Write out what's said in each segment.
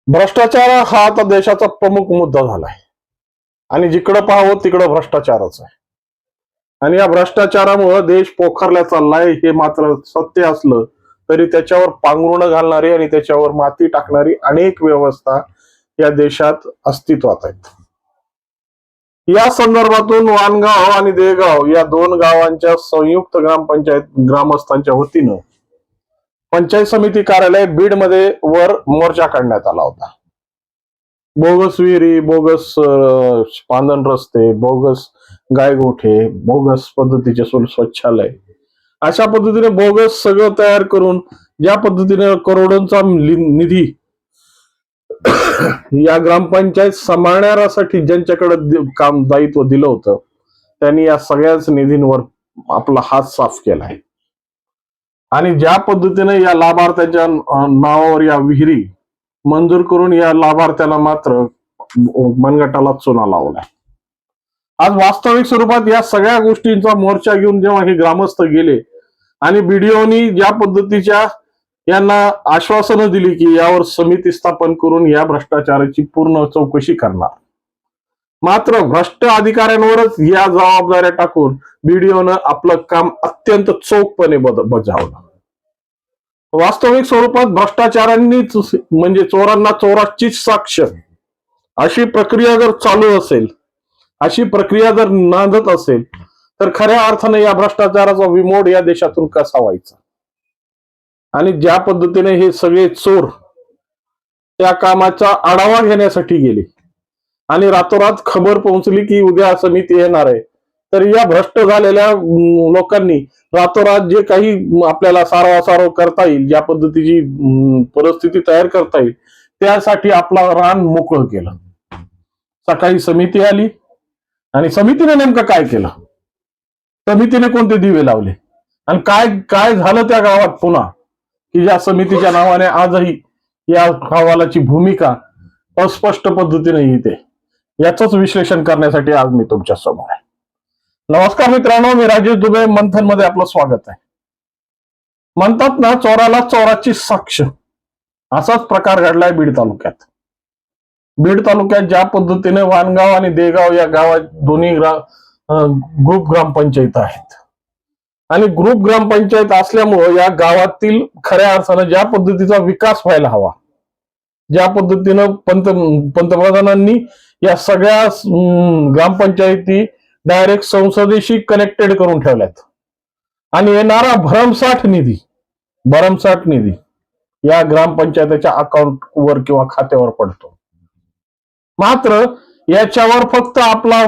भ्रष्टाचार हा आता देशाचा प्रमुख मुद्दा झालाय आणि जिकडं पाहावं तिकडं भ्रष्टाचारच आहे. आणि या भ्रष्टाचारामुळे देश पोखरला चाललाय हे मात्र सत्य असलं तरी त्याच्यावर पांघरुण घालणारी आणि त्याच्यावर माती टाकणारी अनेक व्यवस्था या देशात अस्तित्वात आहेत. या संदर्भातून वाणगाव आणि देगाव या दोन गावांच्या संयुक्त ग्रामपंचायत ग्रामस्थांच्या वतीनं पंचायत समिती कार्यालय बीड मध्ये वर मोर्चा काढण्यात आला होता. बोगस विहिरी, बोगस पांदन रस्ते, बोगस गायगोठे, बोगस पद्धतीचे स्वच्छालय, अशा पद्धतीने बोगस सगळं तयार करून ज्या पद्धतीने करोडोंचा निधी या ग्रामपंचायत सांभाळण्यासाठी ज्यांच्याकडे काम दायित्व दिलं होतं त्यांनी या सगळ्याच निधींवर आपला हात साफ केलाय. आणि ज्या पद्धतीने या लाभार्थ्यांच्या नावावर या विहिरी मंजूर करून या लाभार्थ्याला मात्र मनगटाला चुना लावलाय. आज वास्तविक स्वरूपात या सगळ्या गोष्टींचा मोर्चा घेऊन जेव्हा हे ग्रामस्थ गेले आणि बीडीओनी ज्या पद्धतीच्या यांना आश्वासनं दिली की यावर समिती स्थापन करून या भ्रष्टाचाराची पूर्ण चौकशी करणार, मात्र भ्रष्ट अधिकाऱ्यांवरच या जबाबदाऱ्या टाकून बीडीओनं आपलं काम अत्यंत चोखपणे बजावलं. वास्तविक स्वरूपात भ्रष्टाचारांनीच म्हणजे चोरांना चोराचीच साक्ष अशी प्रक्रिया जर चालू असेल, अशी प्रक्रिया जर नांदत असेल तर खऱ्या अर्थाने या भ्रष्टाचाराचा विमोड या देशातून कसा व्हायचा. आणि ज्या पद्धतीने हे सगळे चोर त्या कामाचा आढावा घेण्यासाठी गेले आणि रातोरात खबर पोहोचली की उद्या समिती येणार आहे, तर या भ्रष्ट झालेल्या लोकांनी रातोरात जे काही आपल्याला सारवासारव करता येईल, ज्या पद्धतीची परिस्थिती तयार करता येईल त्यासाठी आपला रान मोकळं केलं. सकाळी समिती आली आणि समितीने नेमकं काय केलं, समितीने कोणते दिवे लावले आणि काय काय झालं त्या गावात पुन्हा की ज्या समितीच्या नावाने आजही या अहवालाची भूमिका अस्पष्ट पद्धतीने येते, याच विश्लेषण करण्यासाठी आज मी तुमच्या समोर आहे. नमस्कार मित्रांनो, मी राजेश दुबे, मंथन मध्ये आपलं स्वागत आहे. म्हणतात ना, चोराला चोराची साक्ष, असाच प्रकार घडलाय बीड तालुक्यात. बीड तालुक्यात ज्या पद्धतीने वाणगाव आणि देगाव या गावात दोन्ही ग्रुप ग्रामपंचायत आहेत आणि ग्रुप ग्रामपंचायत असल्यामुळं या गावातील खऱ्या अर्थानं ज्या पद्धतीचा विकास व्हायला हवा, ज्या पद्धतीनं पंतप्रधानांनी या सगळ्या ग्रामपंचायती डायरेक्ट संसदेशी कनेक्टेड करून ठेवल्यात आणि येणारा भरमसाठ निधी या ग्रामपंचायतीच्या अकाउंटवर किंवा खात्यावर पडतो. मात्र याच्यावर फक्त आपला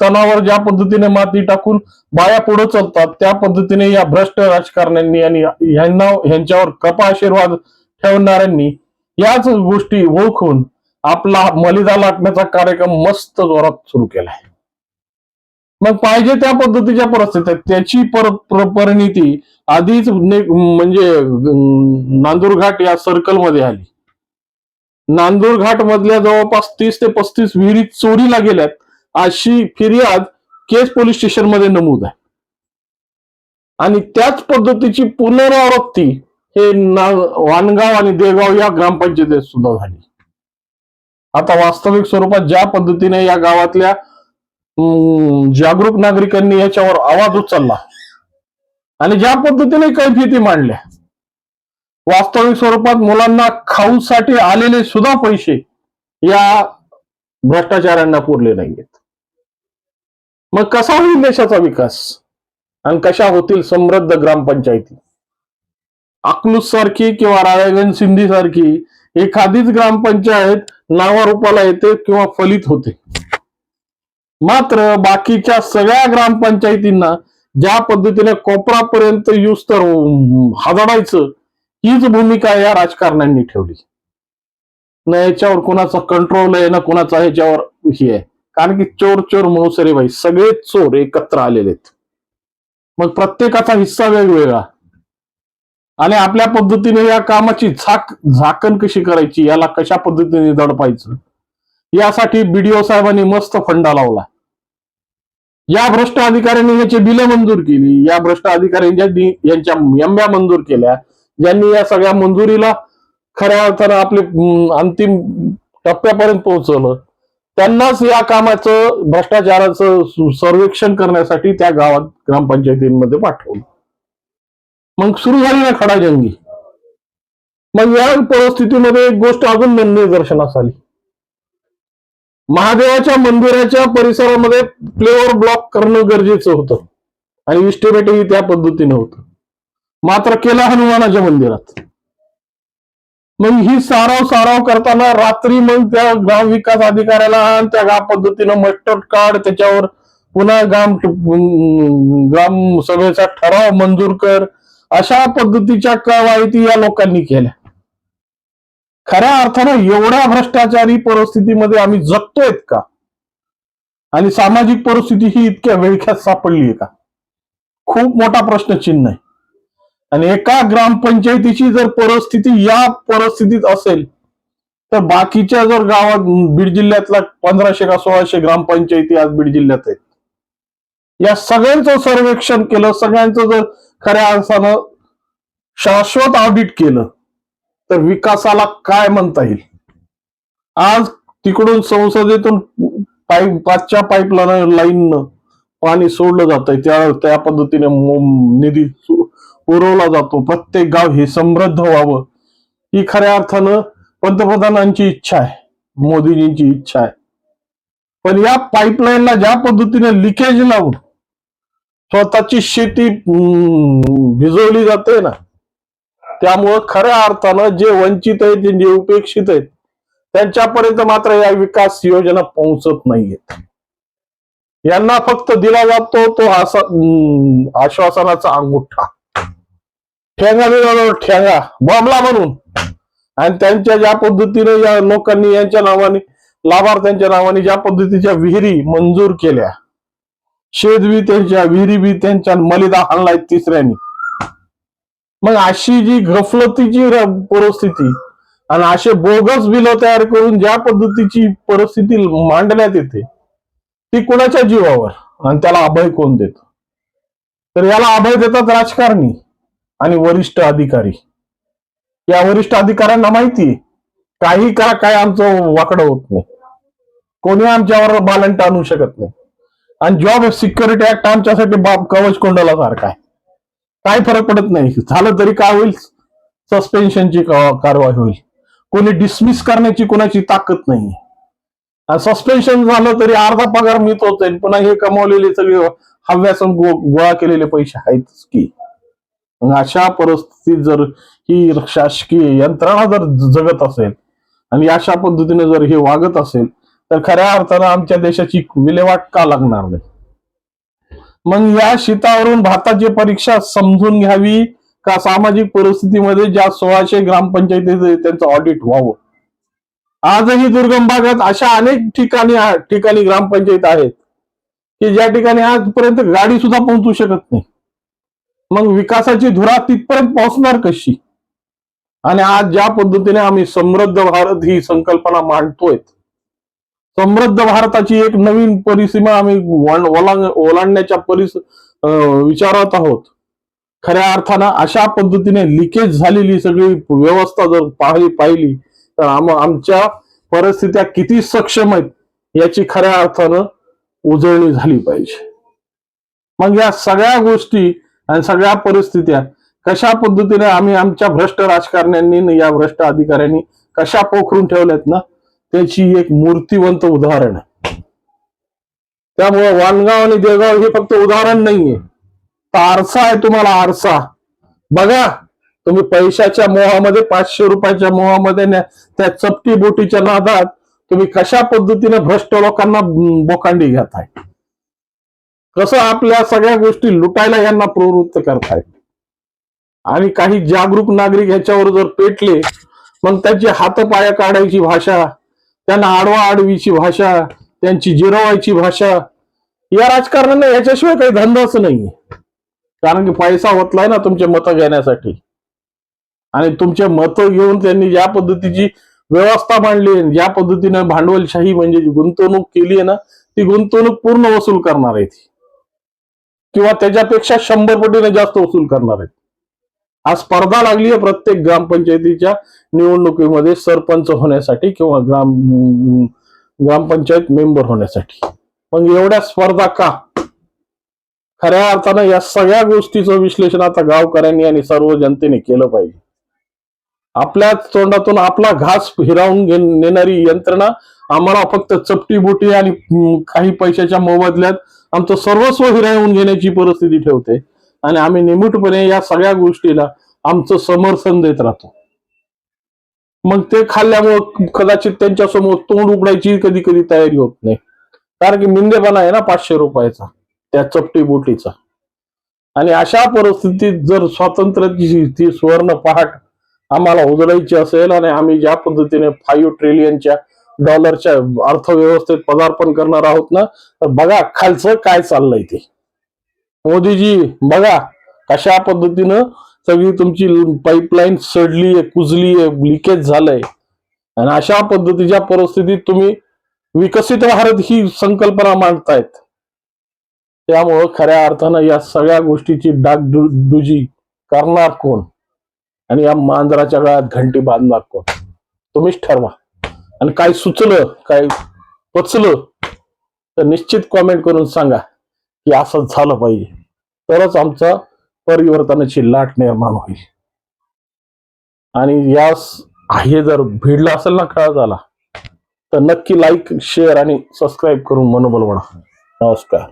तणावर ज्या पद्धतीने माती टाकून बाया पुढे चालतात त्या पद्धतीने या भ्रष्ट राजकारण्यांनी आणि यांच्यावर कृपा आशीर्वाद ठेवणाऱ्यांनी याच गोष्टी ओळखून आपला मलिदा लाटण्याचा कार्यक्रम मस्त जोरात सुरू केलाय. मग पाहिजे त्या पद्धतीच्या परिस्थितीत त्याची परिणिती आधीच म्हणजे नांदूरघाट या सर्कल मध्ये आली. नांदूरघाट मधल्या जवळपास 30 ते 35 विहिरी चोरीला गेल्यात अशी फिर्याद केस पोलीस स्टेशन मध्ये नमूद आहे. आणि त्याच पद्धतीची पुनरावृत्ती हे वाणगाव आणि देगाव या ग्रामपंचायतीत सुद्धा झाली. आता वास्तविक स्वरूपात ज्या पद्धतीने या गावातल्या जागरूक नागरिकांनी याच्यावर आवाज उचलला आणि ज्या पद्धतीने कैफियती मांडल्या, वास्तविक स्वरूपात मुलांना खाऊसाठी आलेले सुद्धा पैसे या भ्रष्टाचारांना पुरले नाहीयेत. मग कसा होईल देशाचा विकास आणि कशा होतील समृद्ध ग्रामपंचायती? अकलूज सारखी किंवा राळेगण सिंधी सारखी एखादीच ग्रामपंचायत नावारूपाला येते किंवा फलित होते, मात्र बाकीच्या सगळ्या ग्रामपंचायतींना ज्या पद्धतीने कोपरापर्यंत युज तर हादडायचं, हीच भूमिका या राजकारण्यांनी ठेवली. न याच्यावर कुणाचा कंट्रोल आहे ना कुणाचा ह्याच्यावर हे आहे, कारण की चोर चोर मौसरे बाई सगळे चोर एकत्र आलेले आहेत. मग प्रत्येकाचा हिस्सा वेगवेगळा आणि आपल्या पद्धतीने या कामाची झाकण कशी करायची, याला कशा पद्धतीने दडपायचं, यासाठी बीडीओ साहेबांनी मस्त फंडा लावला. या भ्रष्ट अधिकाऱ्यांनी याची बिलं मंजूर केली, या भ्रष्ट अधिकाऱ्यांनी यांच्या एम्ब्या मंजूर केल्या, ज्यांनी या सगळ्या मंजुरीला खऱ्या अर्थानं आपले अंतिम टप्प्यापर्यंत पोहोचवलं, त्यांनाच या कामाचं भ्रष्टाचाराचं सर्वेक्षण करण्यासाठी त्या गावात ग्रामपंचायतींमध्ये पाठवलं. मग सुरू झाली ना खडाजंगी. मग या परिस्थितीमध्ये एक गोष्ट अजून निदर्शनास आली. महादेवाच्या मंदिराच्या परिसरामध्ये फ्लेवर ब्लॉक करणं गरजेचं होतं आणि इस्टिमेटही त्या पद्धतीने होतं, मात्र केला हनुमानाच्या मंदिरात. मग ही साराव करताना रात्री मग त्या ग्रामविकास अधिकाऱ्याला त्या ग्राम पद्धतीनं मस्टर कार्ड, त्याच्यावर पुन्हा ग्राम सभेचा ठराव मंजूर कर, अशा पद्धतीच्या कवायती या लोकांनी केल्या. खऱ्या अर्थानं एवढ्या भ्रष्टाचारी परिस्थितीमध्ये आम्ही जगतोय का? आणि सामाजिक परिस्थिती ही इतक्या वेळख्यात सापडली आहे का? खूप मोठा प्रश्नचिन्ह आहे. आणि एका ग्रामपंचायतीची जर परिस्थिती या परिस्थितीत असेल, तर बाकीच्या जर गावात बीड जिल्ह्यातला 1500 का 1600 ग्रामपंचायती आज बीड जिल्ह्यात आहेत, या सगळ्यांचं सर्वेक्षण केलं, सगळ्यांचं जर खऱ्या अर्थानं शाश्वत ऑडिट केलं, तर विकासाला काय म्हणता येईल? आज तिकडून संसदेतून पाचच्या पाईपलाईन पाणी सोडलं जात आहे, त्या पद्धतीने निधी पुरवला जातो. प्रत्येक गाव हे समृद्ध व्हावं ही खऱ्या अर्थानं पंतप्रधानांची इच्छा आहे, मोदीजींची इच्छा आहे. पण या पाईपलाईनला ज्या पद्धतीने लिकेज लावून स्वतःची शेती भिजवली जाते ना, त्यामुळं खऱ्या अर्थानं जे वंचित आहेत, जे उपेक्षित आहेत, त्यांच्यापर्यंत मात्र या विकास योजना पोहोचत नाहीयेत. यांना फक्त दिला जातो तो आश्वासनाचा अंगुठा, ठेंगा दिला, ठेंगा बॉम्बला म्हणून. आणि त्यांच्या ज्या पद्धतीने या लोकांनी यांच्या नावाने, लाभार्थ्यांच्या नावाने ज्या पद्धतीच्या विहिरी मंजूर केल्या, शेतबी त्यांच्या, विहिरी बी त्यांच्या, मलिदा आणलाय तिसऱ्यानी. मग अशी जी गफलतीची परिस्थिती आणि असे बोगस बिलं तयार करून ज्या पद्धतीची परिस्थिती मांडण्यात येते, ती कुणाच्या जीवावर? आणि त्याला अभय कोण देत? तर याला अभय देतात राजकारणी आणि वरिष्ठ अधिकारी. या वरिष्ठ अधिकाऱ्यांना माहिती काही करा, काय आमचं वाकडं होत नाही, कोणी आमच्यावर बालंट आणू शकत नाही. आणि जॉब सिक्युरिटी ऍक्ट आमच्यासाठी कवच कोंडाला सारखा आहे, काय फरक पडत नाही. झालं तरी काय होईल? सस्पेन्शनची कारवाई होईल. कोणी डिसमिस करण्याची कोणाची ताकद नाही. सस्पेन्शन झालं तरी अर्धा पगार मिळतोच आहे, पुन्हा हे कमावलेले सगळे हव्यासन गोळा केलेले पैसे आहेतच की. अशा परिस्थितीत जर ही शासकीय यंत्रणा जर जगत असेल आणि अशा पद्धतीने जर हे वागत असेल, तर खऱ्या अर्थानं आमच्या देशाची विल्हेवाट का लागणार नाही? मग या शीतावरून भाताची परीक्षा समजून घ्यावी का सामाजिक परिस्थितीमध्ये ज्या 1600 ग्रामपंचायती त्यांचं ऑडिट व्हावं. आजही दुर्गम भागात अशा अनेक ठिकाणी ग्रामपंचायत आहेत की ज्या ठिकाणी आजपर्यंत गाडी सुद्धा पोहोचू शकत नाही. मग विकासाची धुरा तिथपर्यंत पोहोचणार कशी? आणि आज ज्या पद्धतीने आम्ही समृद्ध भारत ही संकल्पना मांडतोय, समृद्ध भारताची एक नवीन परिसीमा आम्ही ओलांडण्याच्या विचारात आहोत. खऱ्या अर्थानं अशा पद्धतीने लिकेज झालेली सगळी व्यवस्था जर पाहिली तर आमच्या परिस्थित्या किती सक्षम आहेत याची खऱ्या अर्थानं उजळणी झाली पाहिजे. मग या सगळ्या गोष्टी आणि सगळ्या परिस्थित्या कशा पद्धतीने आम्ही आमच्या भ्रष्ट राजकारण्यांनी, या भ्रष्ट अधिकाऱ्यांनी कशा पोखरून ठेवल्यात ना, त्याची एक मूर्तिवंत उदाहरण आहे. त्यामुळे वाणगाव आणि देगाव हे फक्त उदाहरण नाहीये, तर आरसा आहे. तुम्हाला आरसा बघा, तुम्ही पैशाच्या मोहामध्ये, 500 रुपयाच्या मोहामध्ये, त्या चपटी बोटीच्या नादात तुम्ही कशा पद्धतीने भ्रष्ट लोकांना बोकांडी घेताय, कसं आपल्या सगळ्या गोष्टी लुटायला यांना प्रवृत्त करतायत. आणि काही जागरूक नागरिक ह्याच्यावर जर पेटले, मग त्यांची हातपाया काढायची भाषा, त्यांना आडवा आडवीची भाषा, त्यांची जिरवायची भाषा, या राजकारणाने याच्याशिवाय काही धंदाच नाहीये. कारण की पैसा होतलाय ना तुमचे मतं घेण्यासाठी, आणि तुमचे मतं घेऊन त्यांनी ज्या पद्धतीची व्यवस्था मांडली, ज्या पद्धतीने भांडवलशाही म्हणजे गुंतवणूक केली आहे ना, ती गुंतवणूक पूर्ण वसूल करणार आहे, किंवा त्याच्यापेक्षा 100 पटीने जास्त वसूल करणार आहेत. आज स्पर्धा लागली आहे प्रत्येक ग्रामपंचायतीच्या निवडणुकीमध्ये सरपंच होण्यासाठी किंवा ग्रामपंचायत मेंबर होण्यासाठी. मग एवढ्या स्पर्धा का? खऱ्या अर्थानं या सगळ्या गोष्टीचं विश्लेषण आता गावकऱ्यांनी आणि सर्व जनतेने केलं पाहिजे. आपल्याच तोंडातून आपला घास हिरावून नेणारी यंत्रणा आम्हाला फक्त चपटी बोटी आणि काही पैशाच्या मोबदल्यात आमचं सर्वस्व हिरावून घेण्याची परिस्थिती ठेवते आणि आम्ही निमूटपणे या सगळ्या गोष्टीला आमचं समर्थन देत राहतो. मग ते खाल्ल्यामुळं कदाचित त्यांच्यासमोर तोंड उघडायची कधी कधी तयारी होत नाही, कारण की मिंदेपणा आहे ना 500 रुपयाचा त्या चपटी बोटीचा. आणि अशा परिस्थितीत जर स्वातंत्र्याची ती सुवर्ण पहाट आम्हाला उजळायची असेल आणि आम्ही ज्या पद्धतीने $5 ट्रिलियनच्या डॉलरच्या अर्थव्यवस्थेत पदार्पण करणार आहोत ना, तर बघा खालचं काय चाललंय ते. मोदीजी बघा कशा पद्धतीनं सगळी तुमची पाईपलाईन सडली, कुजली, लिकेज झालंय. आणि अशा पद्धतीच्या परिस्थितीत तुम्ही विकसित भारत ही संकल्पना मांडतायत. त्यामुळं खऱ्या अर्थानं या सगळ्या गोष्टीची डागडुजी करणार कोण आणि या मांजराच्या गळ्यात घंटी बांधणार कोण, तुम्हीच ठरवा. आणि काय सुचलं, काय पचलं तर निश्चित कॉमेंट करून सांगा की असं झालं पाहिजे, तरच आमचा परिवर्तनाची लाट निर्माण होईल. आणि यास हे जर भिडलं असेल ना कळा झाला तर नक्की लाईक, शेअर आणि सबस्क्राईब करून मनोबल वाढवा. नमस्कार.